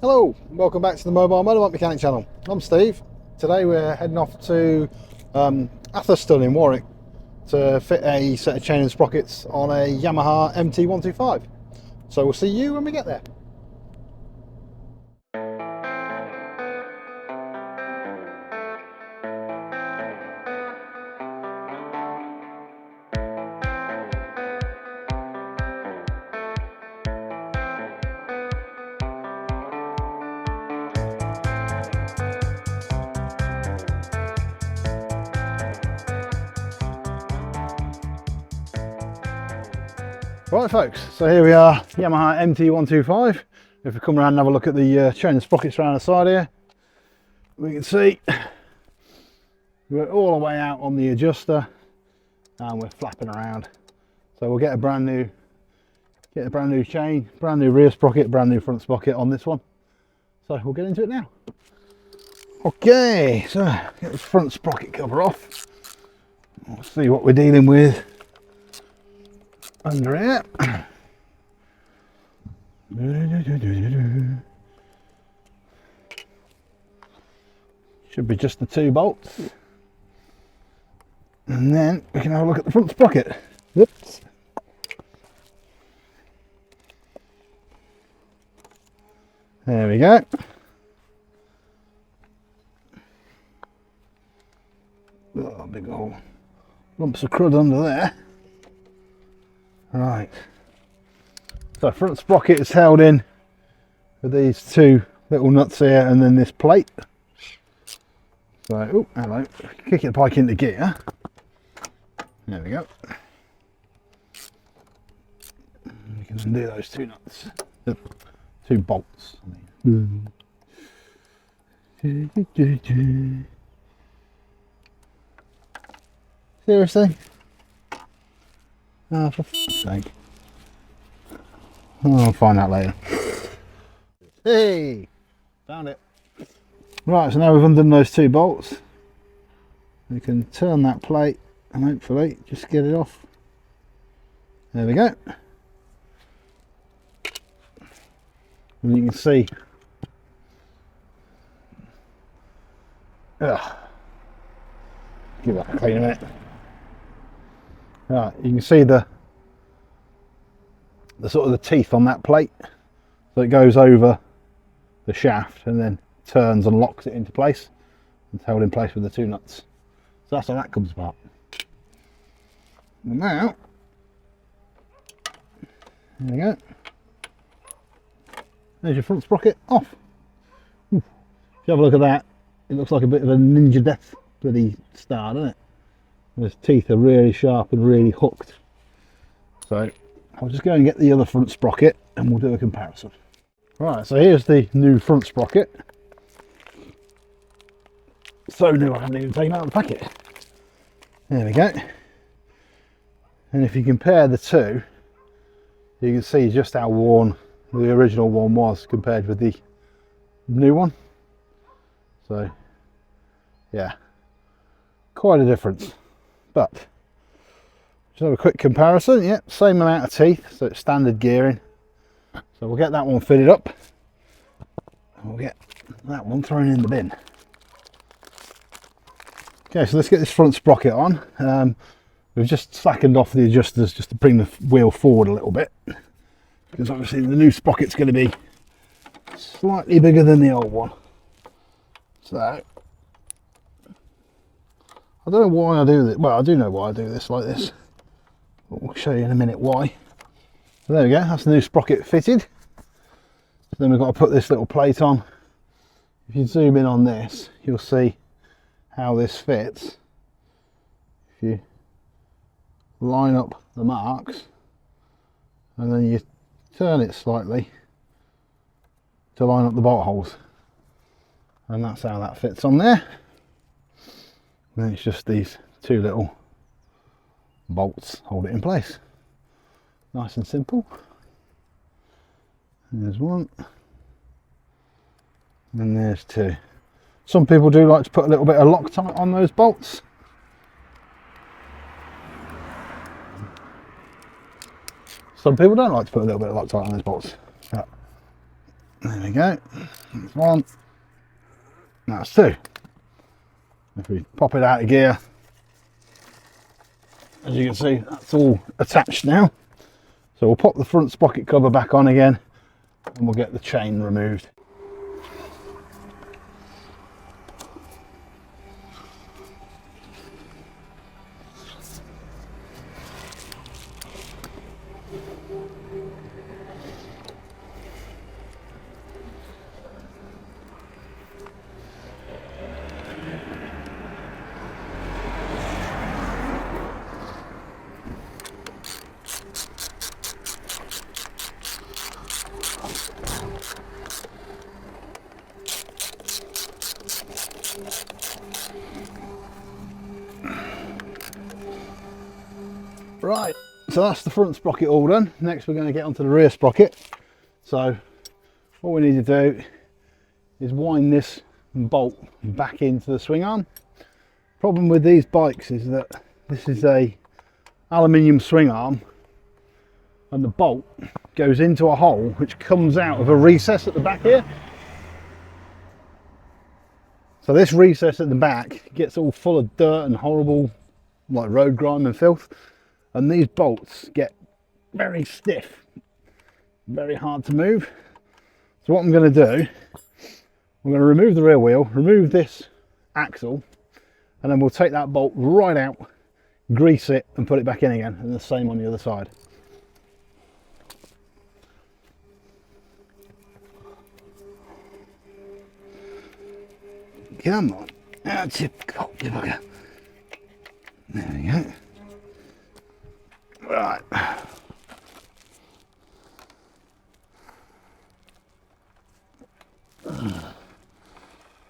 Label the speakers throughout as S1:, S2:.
S1: Hello, welcome back to the Mobile Motorbike Mechanic channel. I'm Steve. Today we're heading off to Atherstone in Warwick to fit a set of chain and sprockets on a Yamaha MT125. So we'll see you when we get there. Right folks, so here we are, Yamaha MT125. If we come around and have a look at the chain and sprockets around the side here, we can see we're all the way out on the adjuster and we're flapping around. So we'll get a brand new chain, brand new rear sprocket, brand new front sprocket on this one. So we'll get into it now. Okay, so get the front sprocket cover off. We'll see what we're dealing with under here. Should be just the two bolts. And then we can have a look at the front sprocket. Whoops. There we go. Oh, big old lumps of crud under there. Right, so front sprocket is held in with these two little nuts here and then this plate. So, oh, hello, kick the bike into gear. There we go. You can undo those two nuts, two bolts. Seriously? Oh, for f***'s sake. Oh, I'll find out later. Hey! Found it. Right, so now we've undone those two bolts. We can turn that plate and hopefully just get it off. There we go. And you can see. Ugh. Give that a clean a minute. Right, you can see the sort of the teeth on that plate, so it goes over the shaft and then turns and locks it into place and it's held in place with the two nuts. So that's how that comes apart. And now, there we go. There's your front sprocket off. If you have a look at that, it looks like a bit of a ninja death bloody star, doesn't it? His teeth are really sharp and really hooked. So I'll just go and get the other front sprocket and we'll do a comparison. Right, so here's the new front sprocket. So new I haven't even taken out of the packet. There we go. And if you compare the two, you can see just how worn the original one was compared with the new one. So yeah, quite a difference. But just have a quick comparison. Yep, same amount of teeth, so it's standard gearing. So we'll get that one fitted up and we'll get that one thrown in the bin. Okay, so let's get this front sprocket on. We've just slackened off the adjusters just to bring the wheel forward a little bit, because obviously the new sprocket's going to be slightly bigger than the old one. So I don't know why I do this. Well, I do know why I do this like this, but we'll show you in a minute why. So there we go, that's the new sprocket fitted. So then we've got to put this little plate on. If you zoom in on this, you'll see how this fits. If you line up the marks and then you turn it slightly to line up the bolt holes, and that's how that fits on there. And then it's just these two little bolts hold it in place. Nice and simple. There's one, and there's two. Some people do like to put a little bit of Loctite on those bolts. Some people don't like to put a little bit of Loctite on those bolts. There There we go. That's one. That's two. If we pop it out of gear, as you can see, that's all attached now. So we'll pop the front sprocket cover back on again and we'll get the chain removed. Right, so that's the front sprocket all done. Next we're going to get onto the rear sprocket. So what we need to do is wind this bolt back into the swing arm. Problem with these bikes is that this is a aluminium swing arm and the bolt goes into a hole which comes out of a recess at the back here. So this recess at the back gets all full of dirt and horrible like road grime and filth, and these bolts get very stiff, very hard to move. So what I'm going to do, I'm going to remove the rear wheel, remove this axle, and then we'll take that bolt right out, grease it and put it back in again, and the same on the other side. Come on, that's it. There we go. Right.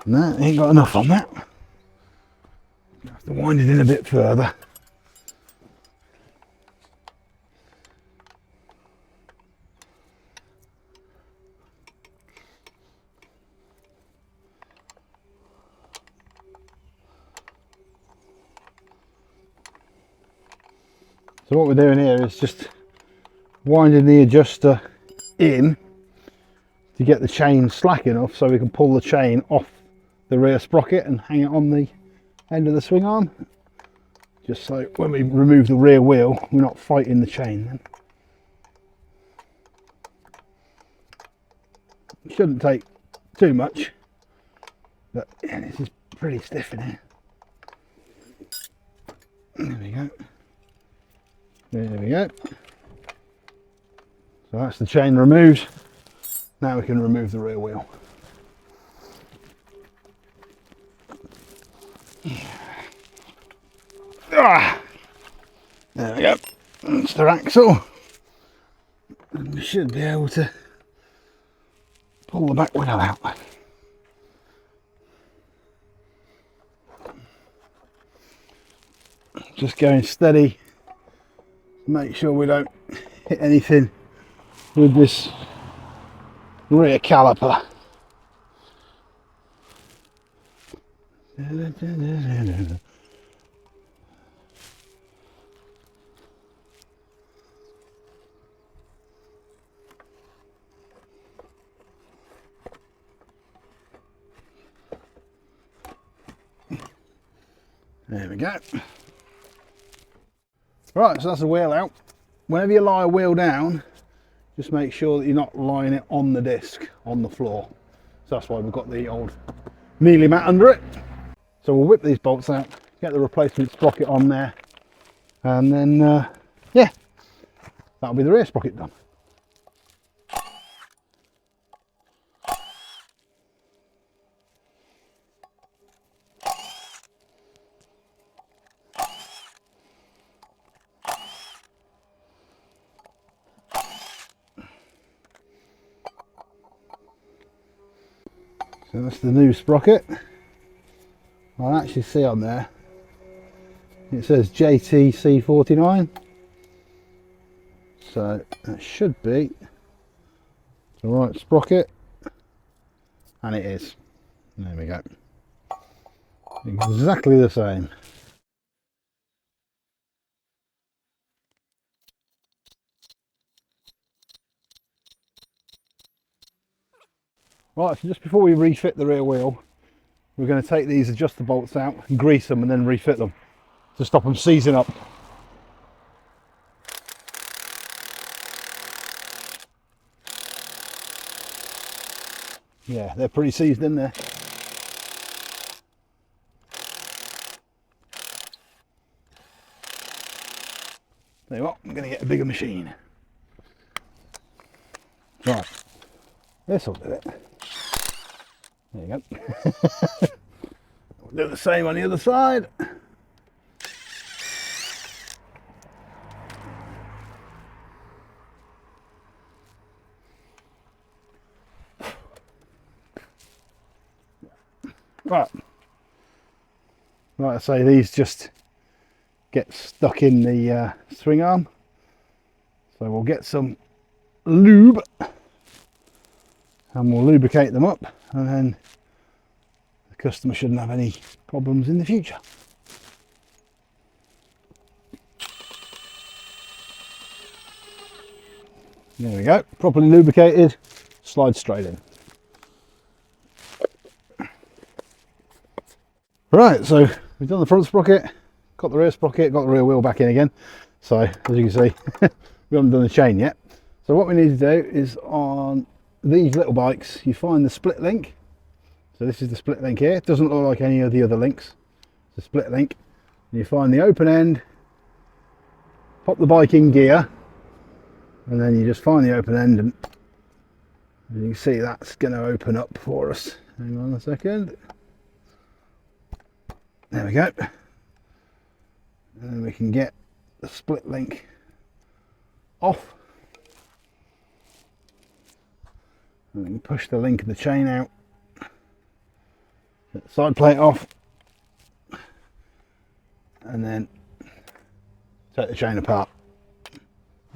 S1: No, ain't got enough on that. Have to wind it in a bit further. So what we're doing here is just winding the adjuster in to get the chain slack enough so we can pull the chain off the rear sprocket and hang it on the end of the swing arm. Just so when we remove the rear wheel, we're not fighting the chain then. It shouldn't take too much, but yeah, this is pretty stiff in here. There we go. There we go. So that's the chain removed. Now we can remove the rear wheel. Ah, there we go. That's the axle. And we should be able to pull the back wheel out. Just going steady. Make sure we don't hit anything with this rear caliper. There we go. Right, so that's the wheel out. Whenever you lie a wheel down, just make sure that you're not lying it on the disc, on the floor. So that's why we've got the old mealie mat under it. So we'll whip these bolts out, get the replacement sprocket on there, and then, yeah, that'll be the rear sprocket done. So that's the new sprocket. I'll actually see on there, it says JTC49. So that should be the right sprocket. And it is. There we go. Exactly the same. Right, so just before we refit the rear wheel, we're going to take these adjuster bolts out and grease them and then refit them to stop them seizing up. Yeah, they're pretty seized in there. Tell you what, I'm going to get a bigger machine. Right, this will do it. There you go. We'll do the same on the other side. Right, like I say, these just get stuck in the swing arm, so we'll get some lube and we'll lubricate them up, and then the customer shouldn't have any problems in the future. There we go, properly lubricated, slide straight in. Right, so we've done the front sprocket, got the rear sprocket, got the rear wheel back in again. So as you can see, we haven't done the chain yet. So what we need to do is, on these little bikes, you find the split link. So this is the split link here. It doesn't look like any of the other links. It's a split link. And you find the open end, pop the bike in gear, and then you just find the open end, and you can see that's going to open up for us. Hang on a second. There we go. And then we can get the split link off. And we can push the link of the chain out. Get the side plate off. And then take the chain apart.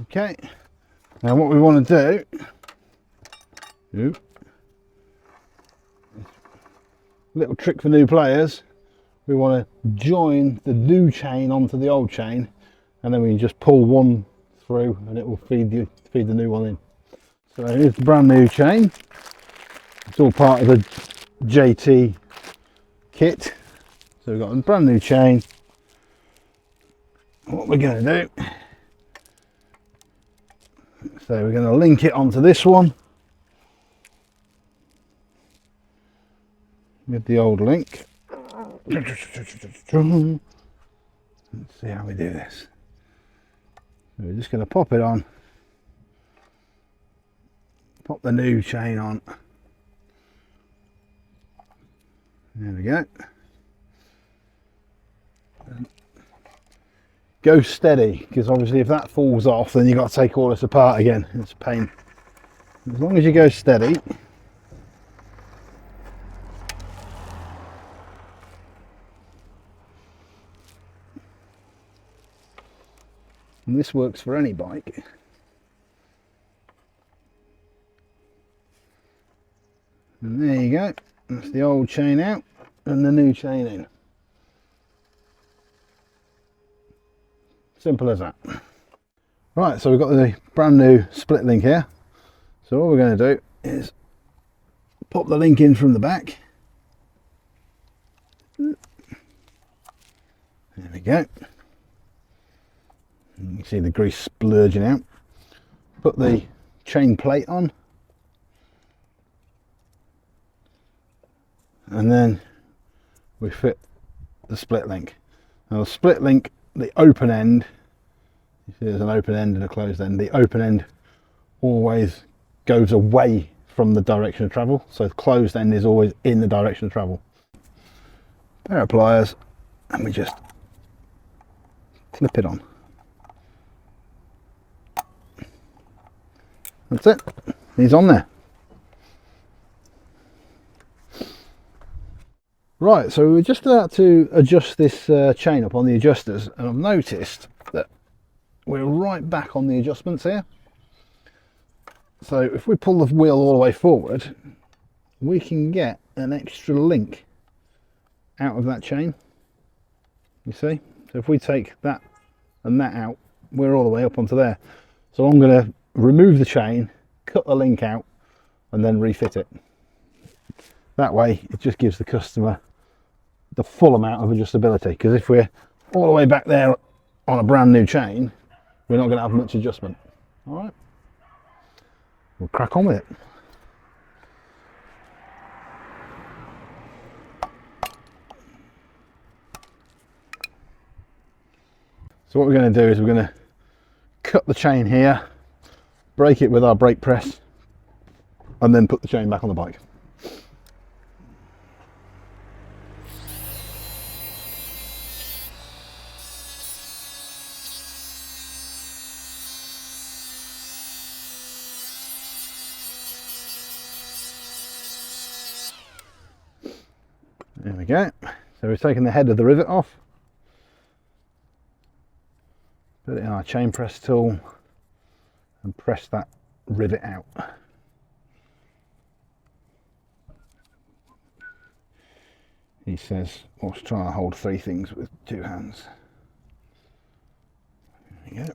S1: Okay. Now what we want to do, little trick for new players, we want to join the new chain onto the old chain, and then we can just pull one through and it will feed the new one in. So here's the brand new chain. It's all part of the JT kit. So we've got a brand new chain. What we're going to do, so we're going to link it onto this one with the old link. Let's see how we do this. So we're just going to pop it on, pop the new chain on. There we go. And go steady, because obviously if that falls off, then you've got to take all this apart again. It's a pain. As long as you go steady. And this works for any bike. And there you go. That's the old chain out and the new chain in. Simple as that. Right, so we've got the brand new split link here. So what we're going to do is pop the link in from the back. There we go. You can see the grease splurging out. Put the chain plate on, and then we fit the split link. Now the split link, the open end, you see there's an open end and a closed end. The open end always goes away from the direction of travel, so the closed end is always in the direction of travel. Pair of pliers, and we just clip it on. That's it, he's on there. Right, so we're just about to adjust this chain up on the adjusters, and I've noticed that we're right back on the adjustments here. So if we pull the wheel all the way forward, we can get an extra link out of that chain, you see. So if we take that and that out, we're all the way up onto there. So I'm going to remove the chain, cut the link out, and then refit it. That way it just gives the customer the full amount of adjustability, because if we're all the way back there on a brand new chain, we're not going to have much adjustment. All right, we'll crack on with it. So what we're going to do is we're going to cut the chain here, break it with our brake press, and then put the chain back on the bike. There we go. So we've taken the head of the rivet off, put it in our chain press tool and press that rivet out. He says, let's try and hold 3 things with 2 hands. There we go.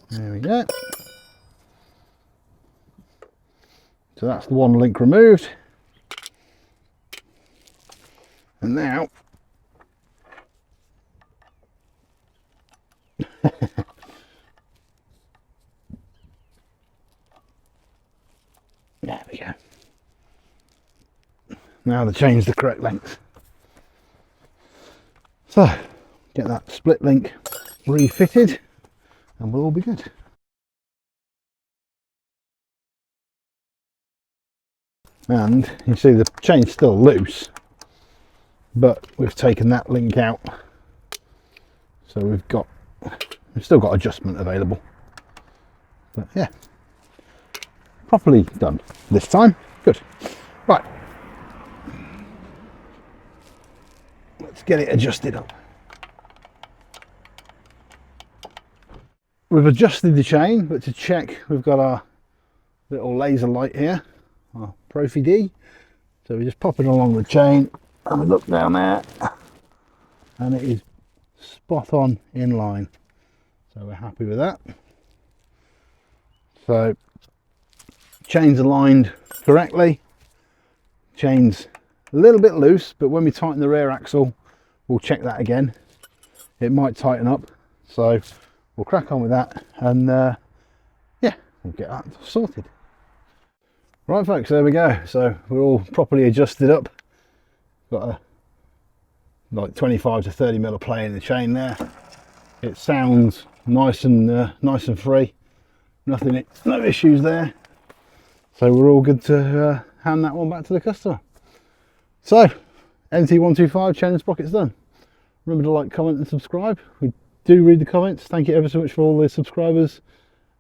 S1: There we go. So that's the one link removed. And now there we go. Now the chain's the correct length. So get that split link refitted and we'll all be good. And you see the chain's still loose, but we've taken that link out, so we've still got adjustment available. But yeah, properly done this time. Good. Right, let's get it adjusted up. We've adjusted the chain, but to check, we've got our little laser light here, our Profi D. So we just pop it along the chain and we look down there and it is spot on in line. So we're happy with that. So chain's aligned correctly. Chain's a little bit loose, but when we tighten the rear axle, we'll check that again. It might tighten up. So we'll crack on with that and yeah, we'll get that sorted. Right folks, there we go. So we're all properly adjusted up. Got a like 25 to 30 mil of play in the chain there. It sounds nice and free. Nothing, no issues there. So we're all good to hand that one back to the customer. So MT125 chain and sprockets done. Remember to like, comment and subscribe. We do read the comments. Thank you ever so much for all the subscribers.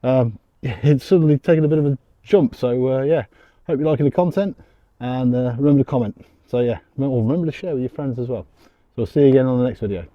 S1: It's suddenly taken a bit of a jump, so yeah, hope you're liking the content, and remember to comment. So yeah, remember to share with your friends as well. So we'll see you again on the next video.